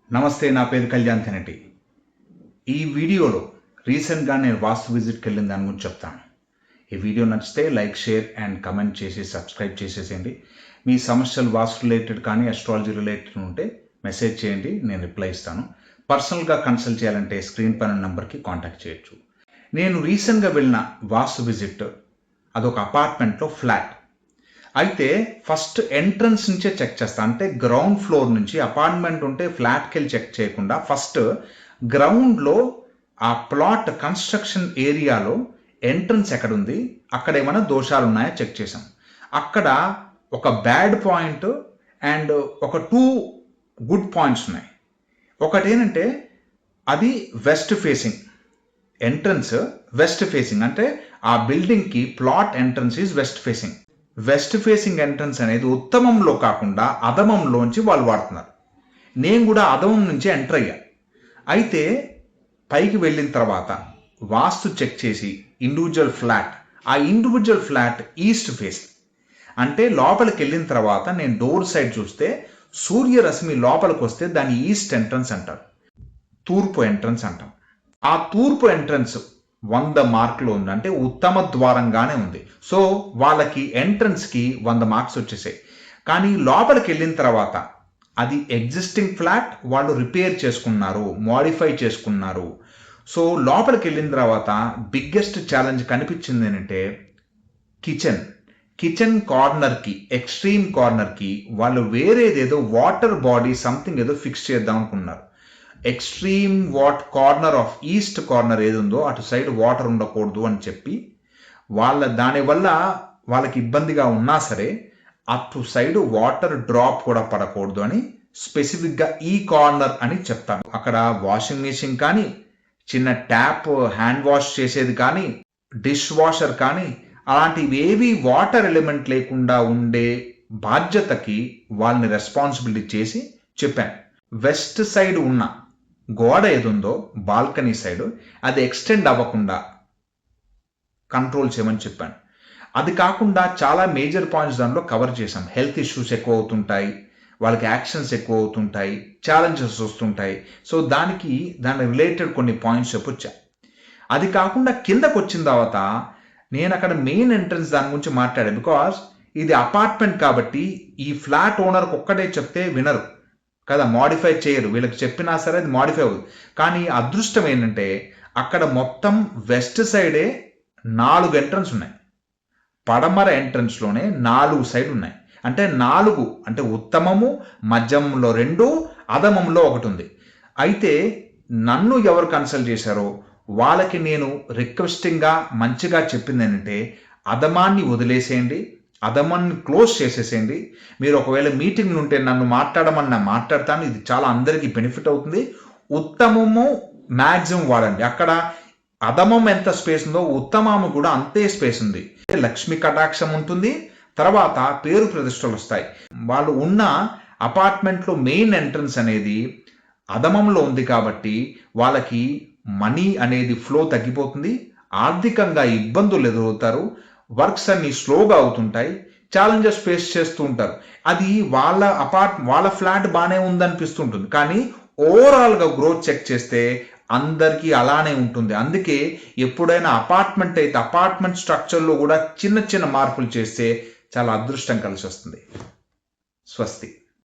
నమస్తే, నా పేరు కళ్యాణ్ తెనటి. ఈ వీడియోలో రీసెంట్గా నేను వాస్తు విజిట్కి వెళ్ళిన దాని గురించి చెప్తాను. ఈ వీడియో నచ్చితే లైక్, షేర్ అండ్ కమెంట్ చేసి సబ్స్క్రైబ్ చేసేసేయండి. మీ సమస్యలు వాస్తు రిలేటెడ్ కానీ అస్ట్రాలజీ రిలేటెడ్ ఉంటే మెసేజ్ చేయండి, నేను రిప్లై ఇస్తాను. పర్సనల్గా కన్సల్ట్ చేయాలంటే స్క్రీన్ పైన నెంబర్కి కాంటాక్ట్ చేయొచ్చు. నేను రీసెంట్గా వెళ్ళిన వాస్తు విజిట్ అదొక అపార్ట్మెంట్లో ఫ్లాట్. అయితే ఫస్ట్ ఎంట్రన్స్ నుంచే చెక్ చేస్తా. అంటే గ్రౌండ్ ఫ్లోర్ నుంచి అపార్ట్మెంట్ ఉంటే ఫ్లాట్కి వెళ్ళి చెక్ చేయకుండా ఫస్ట్ గ్రౌండ్లో ఆ ప్లాట్ కన్స్ట్రక్షన్ ఏరియాలో ఎంట్రన్స్ ఎక్కడుంది, అక్కడ ఏమైనా దోషాలు ఉన్నాయా చెక్ చేసాం. అక్కడ ఒక బ్యాడ్ పాయింట్ అండ్ ఒక 2 గుడ్ పాయింట్స్ ఉన్నాయి. ఒకటి ఏంటంటే అది west facing entrance. West facing అంటే ఆ బిల్డింగ్కి plot entrance is west facing. West facing entrance అనేది ఉత్తమంలో కాకుండా అధమంలోంచి వాళ్ళు వాడుతున్నారు. నేను కూడా అధమం నుంచి ఎంటర్ అయ్యా. అయితే పైకి వెళ్ళిన తర్వాత వాస్తు చెక్ చేసి ఆ ఇండివిజువల్ ఫ్లాట్ ఈస్ట్ ఫేస్. అంటే లోపలికి వెళ్ళిన తర్వాత నేను డోర్ సైడ్ చూస్తే సూర్యరశ్మి లోపలికి వస్తే దాన్ని ఈస్ట్ ఎంట్రన్స్ అంటారు, తూర్పు ఎంట్రన్స్ అంటాం. ఆ తూర్పు ఎంట్రన్స్ 100 మార్కులు ఉంది, అంటే ఉత్తమ ద్వారంగానే ఉంది. సో వాళ్ళకి ఎంట్రన్స్కి 100 మార్క్స్ వచ్చేసాయి. కానీ లోపలికి వెళ్ళిన తర్వాత అది ఎగ్జిస్టింగ్ ఫ్లాట్, వాళ్ళు రిపేర్ చేసుకున్నారు, మోడిఫై చేసుకున్నారు. సో లోపలికి వెళ్ళిన తర్వాత బిగ్గెస్ట్ ఛాలెంజ్ కనిపించింది ఏంటంటే కిచెన్ కార్నర్కి, ఎక్స్ట్రీమ్ కార్నర్కి వాళ్ళు వేరేదేదో వాటర్ బాడీ సంథింగ్ ఏదో ఫిక్స్ చేద్దాం అనుకున్నారు. Extreme corner of east corner ఏది ఉందో అటు సైడ్ వాటర్ ఉండకూడదు అని చెప్పి దానివల్ల వాళ్ళకి ఇబ్బందిగా ఉన్నా సరే అటు సైడ్ వాటర్ డ్రాప్ కూడా పడకూడదు అని స్పెసిఫిక్గా ఈ కార్నర్ అని చెప్తాను. అక్కడ వాషింగ్ మెషిన్ కానీ, చిన్న ట్యాప్ హ్యాండ్ వాష్ చేసేది కానీ, డిష్ వాషర్ కానీ అలాంటివి ఏవి వాటర్ ఎలిమెంట్ లేకుండా ఉండే బాధ్యతకి వాళ్ళని రెస్పాన్సిబిలిటీ చేసి చెప్పాను. వెస్ట్ సైడ్ ఉన్న గోడ ఏదుందో బాల్కనీ సైడ్ అది ఎక్స్టెండ్ అవ్వకుండా కంట్రోల్ చేయమని చెప్పాను. అది కాకుండా చాలా మేజర్ పాయింట్స్ దానిలో కవర్ చేశాం. హెల్త్ ఇష్యూస్ ఎక్కువ అవుతుంటాయి, వాళ్ళకి యాక్షన్స్ ఎక్కువ అవుతుంటాయి, ఛాలెంజెస్ వస్తుంటాయి. సో దాని రిలేటెడ్ కొన్ని పాయింట్స్ చెప్పొచ్చా. అది కాకుండా కిందకు వచ్చిన తర్వాత నేను అక్కడ మెయిన్ ఎంట్రన్స్ దాని గురించి మాట్లాడాను. బికాస్ ఇది అపార్ట్మెంట్ కాబట్టి ఈ ఫ్లాట్ ఓనర్కి ఒక్కటే చెప్తే వినరు కదా, మాడిఫై చేయరు. వీళ్ళకి చెప్పినా సరే అది మాడిఫై అవ్వదు. కానీ అదృష్టం ఏంటంటే అక్కడ మొత్తం వెస్ట్ సైడే 4 ఎంట్రన్స్ ఉన్నాయి. పడమర ఎంట్రన్స్లోనే 4 సైడ్ ఉన్నాయి. అంటే 4 అంటే ఉత్తమము, మధ్యమంలో 2, అధమంలో 1 ఉంది. అయితే నన్ను ఎవరు కన్సల్ట్ చేశారో వాళ్ళకి నేను రిక్వెస్టింగ్గా మంచిగా చెప్పింది ఏంటంటే అధమాన్ని వదిలేసేయండి, అధమాన్ని క్లోజ్ చేసేసేయండి. మీరు ఒకవేళ మీటింగ్ ఉంటే నన్ను మాట్లాడమని మాట్లాడతాను. ఇది చాలా అందరికీ బెనిఫిట్ అవుతుంది. ఉత్తమము మ్యాక్సిమం వాడండి. అక్కడ అధమం ఎంత స్పేస్ ఉందో ఉత్తమము కూడా అంతే స్పేస్ ఉంది. లక్ష్మి కటాక్షం ఉంటుంది, తర్వాత పేరు ప్రతిష్టలు వస్తాయి. వాళ్ళు ఉన్న అపార్ట్మెంట్లో మెయిన్ ఎంట్రన్స్ అనేది అధమంలో ఉంది కాబట్టి వాళ్ళకి మనీ అనేది ఫ్లో తగ్గిపోతుంది, ఆర్థికంగా ఇబ్బందులు ఎదురవుతారు, వర్క్స్ అన్ని స్లోగా అవుతుంటాయి, ఛాలెంజెస్ ఫేస్ చేస్తూ ఉంటారు. అది వాళ్ళ ఫ్లాట్ బాగానే ఉందనిపిస్తుంటుంది, కానీ ఓవరాల్గా గ్రోత్ చెక్ చేస్తే అందరికీ అలానే ఉంటుంది. అందుకే ఎప్పుడైనా అపార్ట్మెంట్ అయితే అపార్ట్మెంట్ స్ట్రక్చర్లో కూడా చిన్న చిన్న మార్పులు చేస్తే చాలా అదృష్టం కలిసి వస్తుంది. స్వస్తి.